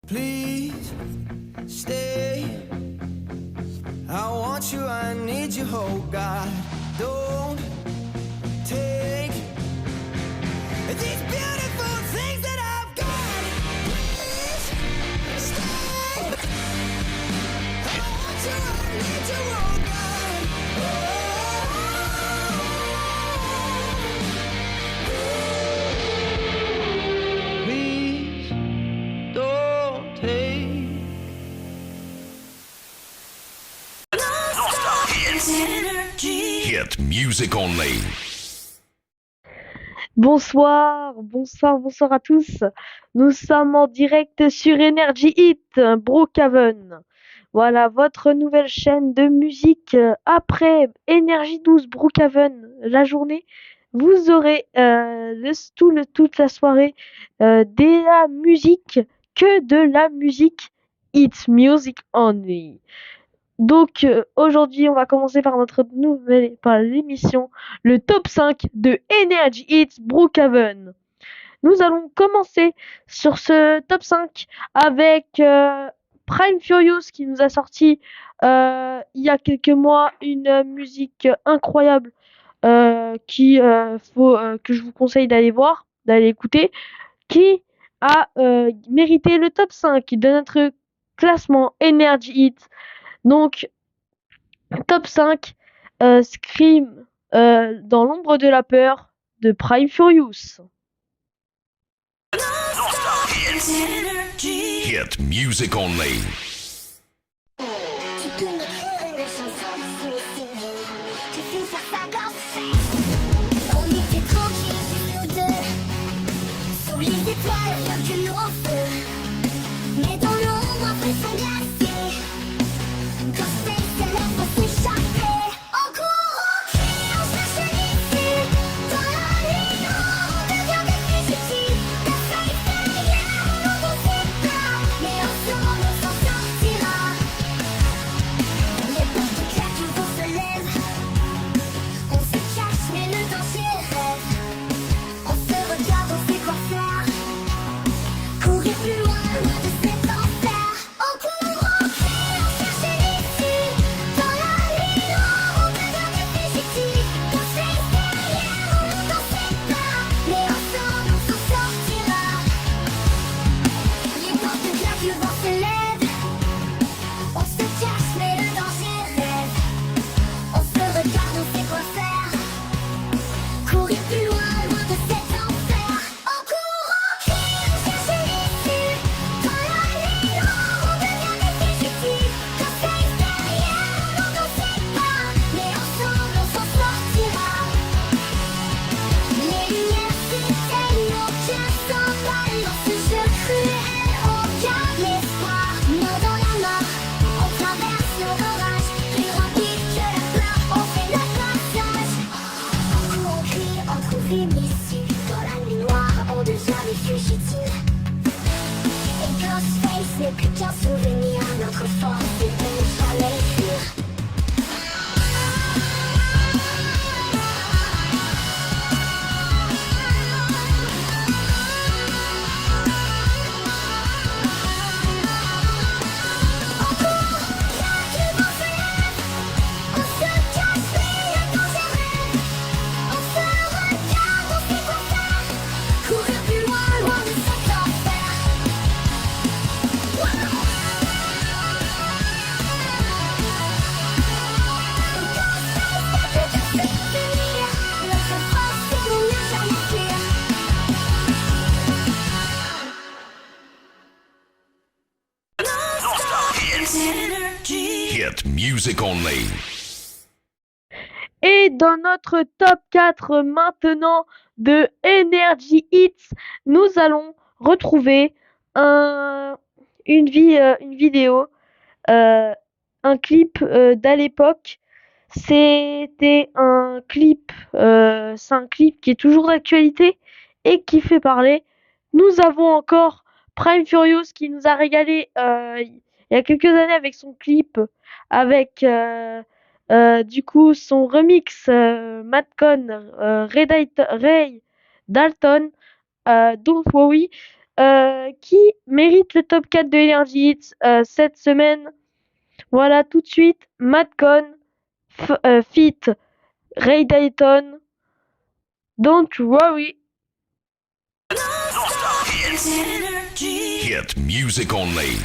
Please stay. I want you, I need you, oh God. Don't take these beautiful things that I've got. Please stay. I want you, I need you, oh God. Please don't take. Hit music only. Bonsoir à tous. Nous sommes en direct sur Energy Hit, Brookhaven. Voilà, votre nouvelle chaîne de musique. Après Energy 12 Brookhaven, la journée, vous aurez toute la soirée de la musique, que de la musique. It's music only. Donc aujourd'hui, on va commencer par par l'émission, le top 5 de Energy Hits Brookhaven. Nous allons commencer sur ce top 5 avec Prime Furious qui nous a sorti il y a quelques mois une musique incroyable que je vous conseille d'aller écouter, qui a mérité le top 5 de notre classement Energy Hits. Donc top 5, Scream, dans l'ombre de la peur de Prime Furious. Hit music only. Tu peux m'écrire une chanson tu sais faire ça danser. On était tranquilles, nous deux, sous les étoiles, rien que nos feux. Mais dans l'ombre, après son glacé, quand c'est lèvres s'échapper. On court, on crie, on cherche l'issue. Dans la nuit, on devient des fugitifs. La faille derrière, on ne sait pas, mais ensemble on s'en sortira. Les portes claquent, le vent se lève. On se cache, mais le danger rêve. On se regarde, on sait quoi faire. Courir plus loin, loin de cet enfer. On court, on crie, on cherche l'issue. Dans la nuit noire, on devient des fugitifs. On se laisse derrière, on n'en sait pas, mais ensemble on s'en sortira. Les portes claquent, le vent se lève. On se cache, mais le danger rêve. On se regarde, on sait quoi faire. Courir plus loin, loin de cet enfer. On court, on crie, on cherche l'issue. Dans la nuit noire, on devient des fugitifs. Quand c'est derrière, on n'en sait pas, mais ensemble on s'en sortira. Les lumières s'éteignent, aucun s'emballe dans ce jeu cruel, aucun espoir. Mort dans la mort, on traverse l'orage, plus rapide que la peur, on fait notre passage. On court, on crie, on trouve une issue. Dans la nuit noire, on devient des fugitifs. Et Ghostface n'est plus qu'un souvenir, notre force est de ne jamais fuir. On court, claque, le vent se lève. On se cache, mais le danger rêve. On se regarde, on sait quoi faire. Courir plus loin, loin de cet enfer. Notre force, c'est de ne jamais fuir. Hit music only. Et dans notre top 4 maintenant de Energy Hits, nous allons retrouver une vidéo, un clip d'à l'époque. C'est un clip qui est toujours d'actualité et qui fait parler. Nous avons encore Prime Furious qui nous a régalé il y a quelques années avec son clip, avec du coup son remix Madcon, Ray Dalton, Don't Worry. qui mérite le top 4 de Energy Hits cette semaine. Voilà, tout de suite, Madcon, feat. Ray Dayton, Don't Worry. Hit music only.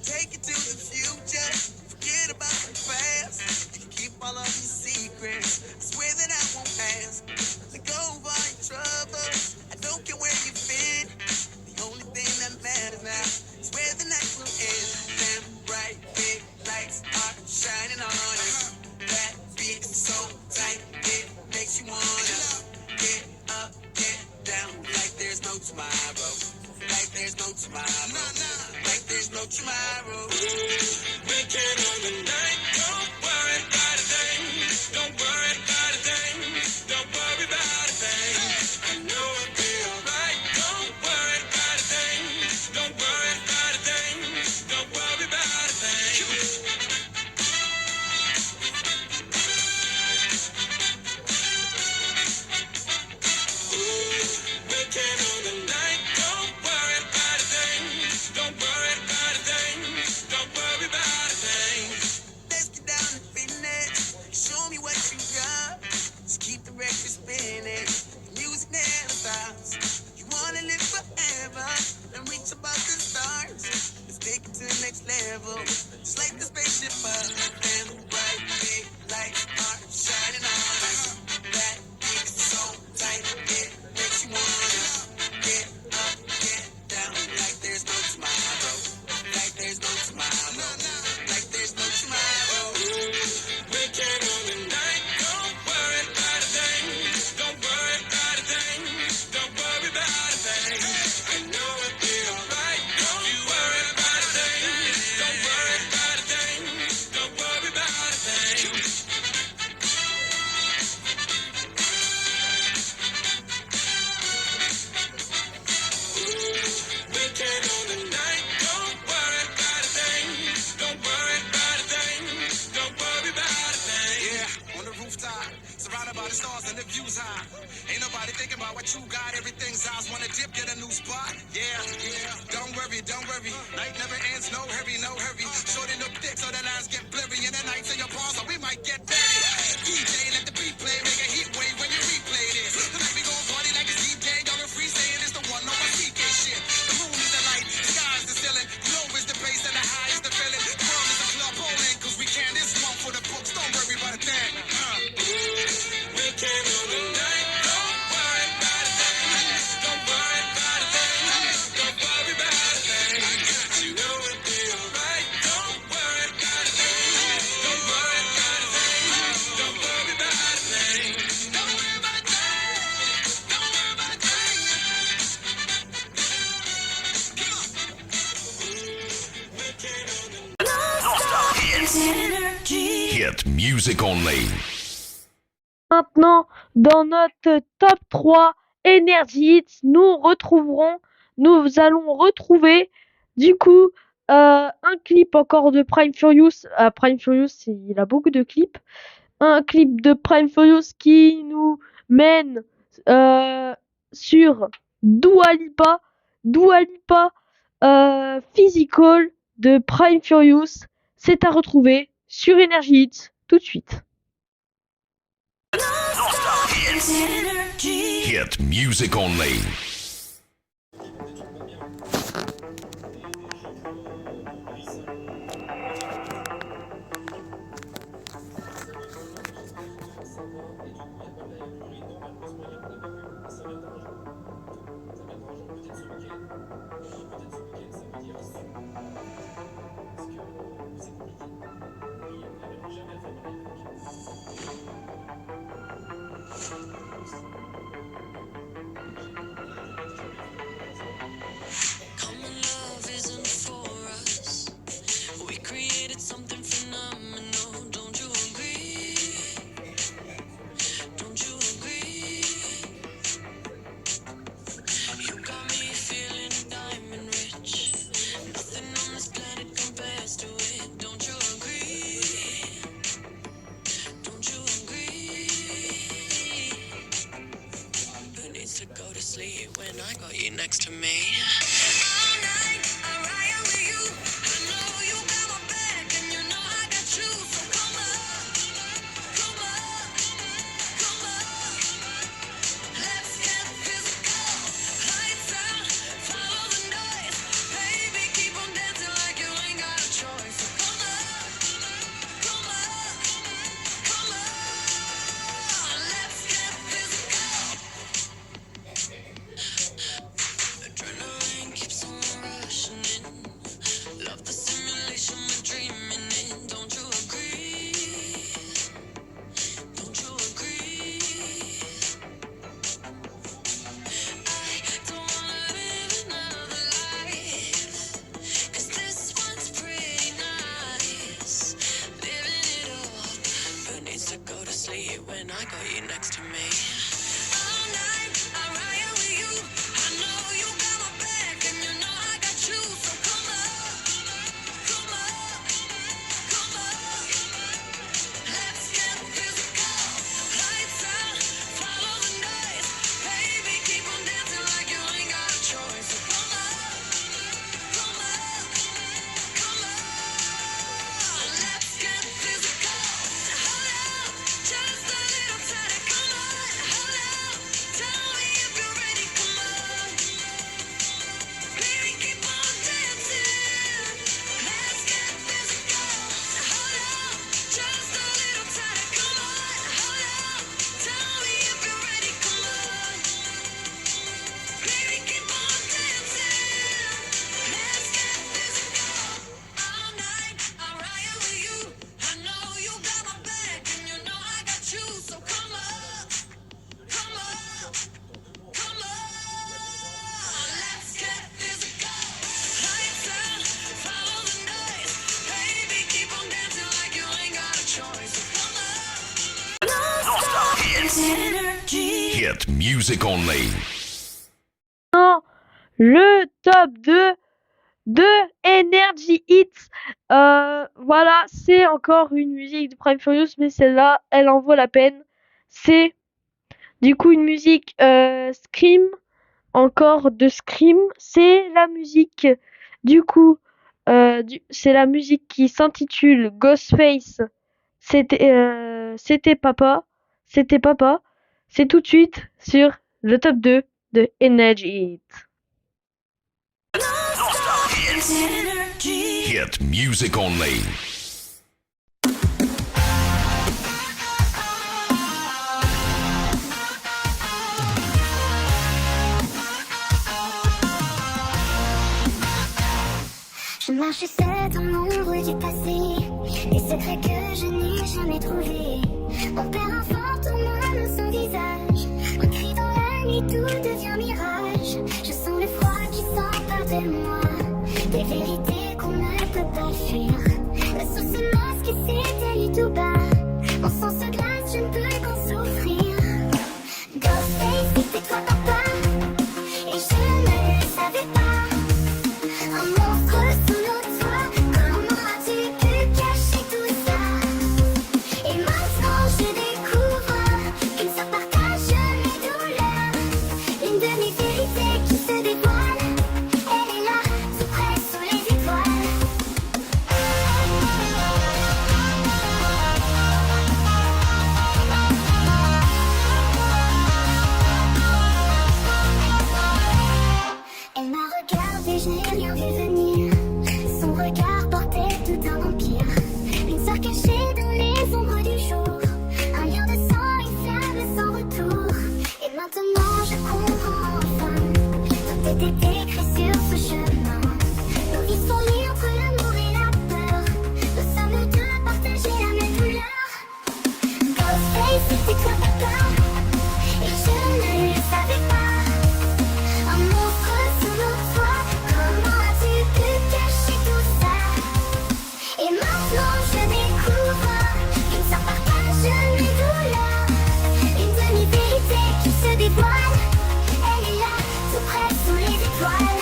Take it to the future, forget about the past. You can keep all of your secrets, I swear that I won't pass. Let go of all your troubles, I don't care where you've been. The only thing that matters now is where the night will end. Damn bright, big lights are shining on us. That beat is so tight, it makes you wanna get up, get down, like there's no tomorrow. Like there's no tomorrow. Like there's no tomorrow. Weekend on the night. Don't worry about a thing. Don't worry about a thing. Don't worry about a thing. I know it'll be alright. Don't worry about a thing. Don't worry about a thing. Don't worry about a thing. Weekend on the night. Don't worry about a thing. Don't worry about a thing. Don't worry about a thing. Let's get down to business. Show me what you got. Just keep the record spinning. The music never stops. You wanna live forever and reach above the stars. Let's take it to the next level. Just like the spaceship up. And the bright big lights are shining on us. That beat is so tight, it makes you wanna get up, get down, like there's no tomorrow. Like there's no tomorrow. Like there's no tomorrow. Weekend on the night. Don't worry about a thing. Don't worry about a thing. Don't worry about a thing. I know it'll be alright. Don't you worry about a thing. Don't worry about a thing. Don't worry about a thing. Weekend on the night. Don't worry about a thing. Don't worry about a thing. Don't worry about a thing. Yeah, on the rooftop, surrounded by the stars and the views high. Ain't nobody thinking about what you got. Everything's ours. Wanna dip, get a new spot. Yeah, yeah. Don't worry, don't worry. Night never ends. No hurry, no hurry. Short and look thick so the lines get blurry. And the nights in your palms, so we might get dirty. DJ, let the beat play. Make a heat wave when you replay this. Tonight we gon' party like it's DJ. Y'all are free saying it's the one on my CK shit. The moon is the light, the sky is the ceiling. Low is the bass and the high is the feeling. The world is a club bowling, cause we can. This one for the books. Don't worry about a thing. Weekend on the night. Don't worry about a thing. Don't worry about a thing. Don't worry about a thing. You know it'll be alright. Don't worry about a thing. Don't worry about a thing. Don't worry about a thing. Don't worry about a thing. Don't worry about a thing. Come on. Weekend on the Hit music only. Maintenant, dans notre top 3 Energy Hits, nous allons retrouver du coup un clip encore de Prime Furious. Prime Furious, il a beaucoup de clips. Un clip de Prime Furious qui nous mène sur Dua Lipa. Dua Lipa Physical de Prime Furious. C'est à retrouver sur Energy Hits tout de suite. Hit music only. next to me. All night, I ride with you. I know you got my back, and you know I got you. So come up, come up, come up. Let's get physical. Lights out, follow the noise. Baby, keep on dancing like you ain't got a choice. So come up, come up, come up. Let's get physical. Adrenaline keeps on rushing in. Love the simulation we're dreaming in. Don't you agree? Don't you agree? I don't wanna live another life, 'cause this one's pretty nice. Living it up, who needs to go to sleep when I got you next to me? All night, I ride with you. I know you got my back, and you know I got you. So come up, come up, come up. Let's get physical. Lights out, follow the noise. Baby, keep on dancing like you ain't got a choice. So come up, come up, come up. Let's get physical. Hold out, just a little tighter. Come on, hold out. Tell me if you're ready. Come on, baby, keep on dancing. Let's get physical. Hold out, just a little tighter. Come on, hold out. Tell me if you're ready. Come on, baby, keep on dancing. Let's get physical. All night, I ride with you. I know you got my back, and you know I got you. So come up, come up, come up. Let's get physical. Lights out, follow the noise. Baby, keep on dancing like you ain't got a choice. So come up. Energy. Hit music only. Non, le top 2 de Energy Hits. Voilà, c'est encore une musique de Prime Furious, mais celle-là, elle en vaut la peine. C'est du coup une musique Scream, encore de Scream. C'est la musique, du coup, c'est la musique qui s'intitule Ghostface. C'était papa. C'était papa. C'est tout de suite sur le top 2 de Energy Hits. Hit music only. Je marche seule dans l'ombre du passé, des secrets que je n'ai jamais trouvés. On perd un fantôme dans son visage, un cri dans la nuit, tout devient mirage. Je sens le froid qui s'empare de moi, des vérités qu'on ne peut pas fuir. Le son se masque et s'éteint tout bas, mon sang se glace, je ne peux qu'en souffrir. Ghostface, c'était toi papa, et je ne le savais pas. Un monstre sous nos toits, comment as-tu pu cacher tout ça? Et maintenant je découvre qu'une sœur partage mes douleurs. Une de mes vérités qui se dévoile, elle est là, tout près sous les étoiles. Elle m'a regardé, je n'ai rien vu venir. Son regard portait tout un empire. Une sœur cachée dans les ombres du jour. Un lien de sang, une flamme sans retour. Et maintenant je comprends enfin. Tout était écrit sur ce chemin. Nos vies sont liées entre l'amour et la peur. Nous sommes deux, partager la même douleur. Ghostface, c'était toi papa, et je ne le savais pas. Un monstre sous nos toits, comment as-tu pu cacher tout ça? Et maintenant je découvre qu'une sœur partage mes douleurs. Une demi-vérité qui se dévoile, elle est là, tout près sous les étoiles.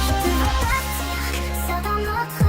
Je te vois partir, seul dans notre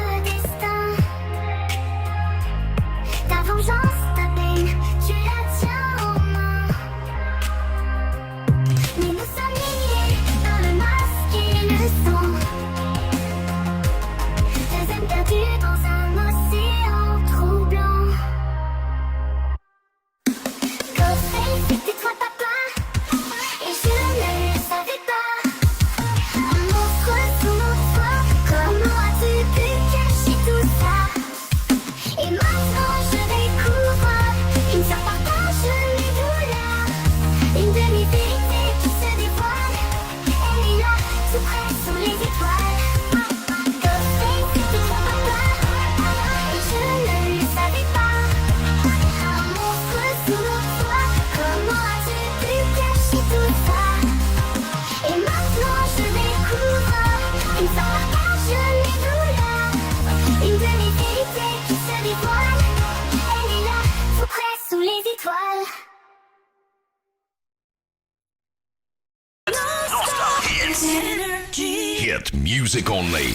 Hit music only.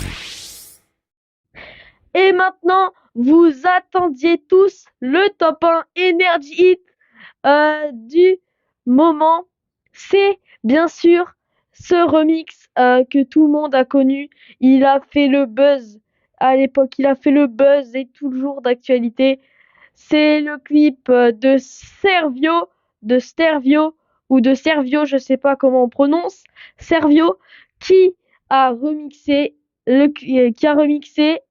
Et maintenant, vous attendiez tous le top 1 Energy Hit du moment. C'est bien sûr ce remix que tout le monde a connu. Il a fait le buzz à l'époque, il a fait le buzz et toujours d'actualité. C'est le clip de Stervio ou de Servio, je sais pas comment on prononce, Servio, qui a remixé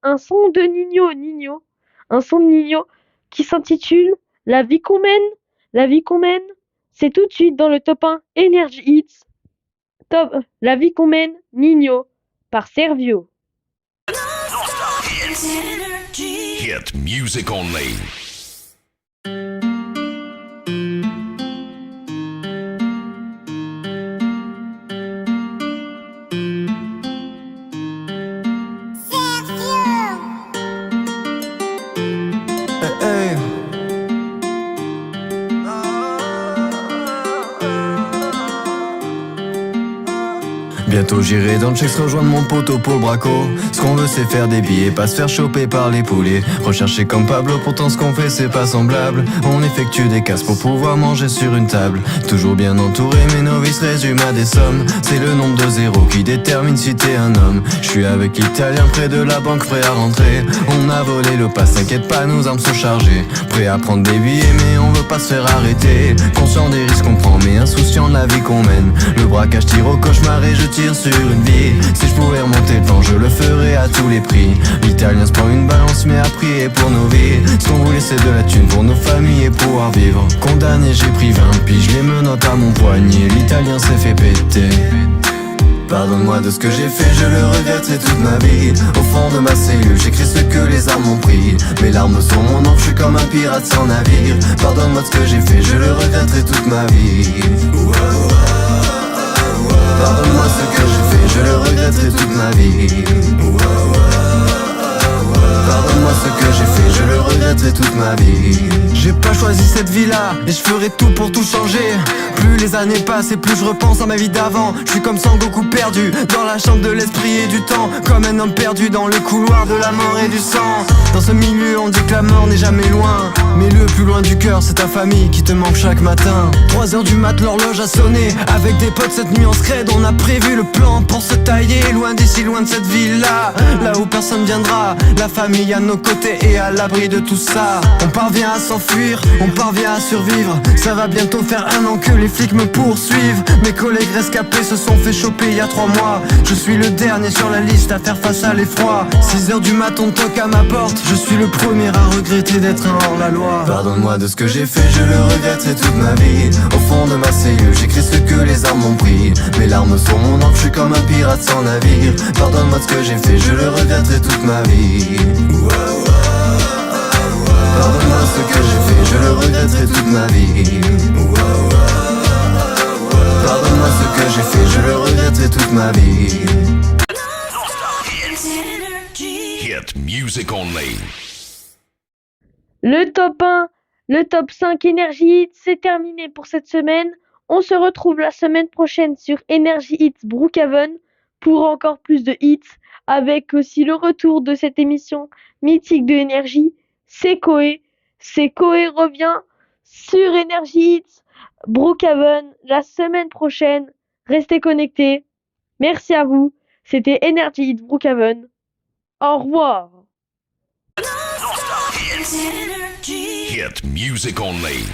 un son de Nino, un son de Nino qui s'intitule La vie qu'on mène. La vie qu'on mène, c'est tout de suite dans le top 1 Energy Hits. La vie qu'on mène, Nino, par Servio. Hit music only. Bientôt j'irai dans le Chex rejoindre mon poteau pour le braco. Ce qu'on veut c'est faire des billets, pas se faire choper par les poulets. Rechercher comme Pablo, pourtant ce qu'on fait c'est pas semblable. On effectue des casses pour pouvoir manger sur une table. Toujours bien entouré, mes novices résument à des sommes. C'est le nombre de zéros qui détermine si t'es un homme. Je suis avec l'Italien près de la banque, prêt à rentrer. On a volé le pass, t'inquiète pas, nos armes sont chargées. Prêt à prendre des billets mais on veut pas se faire arrêter. Conscient des risques qu'on prend mais insouciant de la vie qu'on mène. Le braquage tire au cauchemar et je tire sur une vie. Si je pouvais remonter le temps, je le ferais à tous les prix. L'Italien se prend une balance mais a prié pour nos vies. Ce qu'on voulait c'est de la thune pour nos familles et pouvoir vivre. Condamné j'ai pris 20 piges, les menottes à mon poignet. L'Italien s'est fait péter. Pardonne-moi de ce que j'ai fait, je le regretterai toute ma vie. Au fond de ma cellule, j'écris ce que les armes ont pris. Mes larmes sont mon encre, je suis comme un pirate sans navire. Pardonne-moi de ce que j'ai fait, je le regretterai toute ma vie. Pardonne-moi ce que j'ai fait, je le regretterai toute ma vie. Pardonne-moi ce que j'ai fait, je le regretterai toute ma vie. J'ai pas choisi cette vie-là, et je ferai tout pour tout changer. Plus les années passent et plus je repense à ma vie d'avant. Je suis comme Sangoku perdu, dans la chambre de l'esprit et du temps. Comme un homme perdu dans le couloir de la mort et du sang. Dans ce milieu on dit que la mort n'est jamais loin. Mais le plus loin du cœur c'est ta famille qui te manque chaque matin. 3h du mat l'horloge a sonné. Avec des potes cette nuit en scred on a prévu le plan pour se tailler. Loin d'ici, loin de cette ville-là, là où personne viendra. La famille à nos côtés et à l'abri de tout ça. On parvient à s'enfuir, on parvient à survivre. Ça va bientôt faire 1 an que les flics me poursuivent. Mes collègues rescapés se sont fait choper il y a 3 mois. Je suis le dernier sur la liste à faire face à l'effroi. 6h du mat on toque à ma porte. Je suis le premier à regretter d'être un hors-la-loi. Pardonne-moi de ce que j'ai fait, je le regretterai toute ma vie. Au fond de ma cellule, j'écris ce que les armes ont pris. Mes larmes sont mon encre, je suis comme un pirate sans navire. Pardonne-moi de ce que j'ai fait, je le regretterai toute ma vie. Pardonne-moi ce que j'ai fait, je le regretterai toute ma vie. Pardonne-moi ce que j'ai fait, je le regretterai toute ma vie. Hit music only. Le top 1, le top 5 Energy Hits, c'est terminé pour cette semaine. On se retrouve la semaine prochaine sur Energy Hits Brookhaven pour encore plus de hits, avec aussi le retour de cette émission mythique de Energy, c'est Koé. C'est Koé revient sur Energy Hits Brookhaven la semaine prochaine. Restez connectés. Merci à vous. C'était Energy Hits Brookhaven. Au revoir. Hit music only.